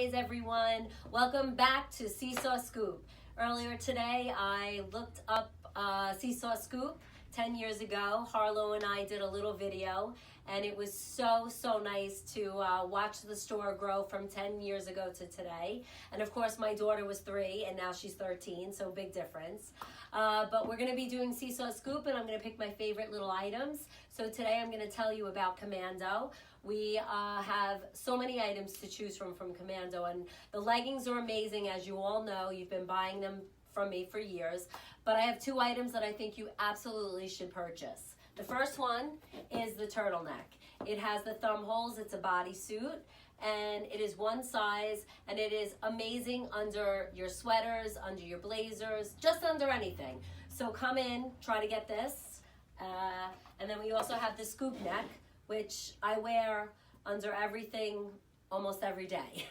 Hey everyone, welcome back to SeeSaw Scoop. Earlier today I looked up SeeSaw Scoop 10 years ago. Harlow and I did a little video and it was so nice to watch the store grow from 10 years ago to today. And of course my daughter was 3 and now she's 13, so big difference. But we're going to be doing SeeSaw Scoop and I'm going to pick my favorite little items. So today I'm going to tell you about Commando. We have so many items to choose from Commando, and the leggings are amazing. As you all know, you've been buying them from me for years, but I have 2 items that I think you absolutely should purchase. The first one is the turtleneck. It has the thumb holes, it's a bodysuit, and it is one size, and it is amazing under your sweaters, under your blazers, just under anything. So come in, try to get this. And then we also have the scoop neck, which I wear under everything almost every day.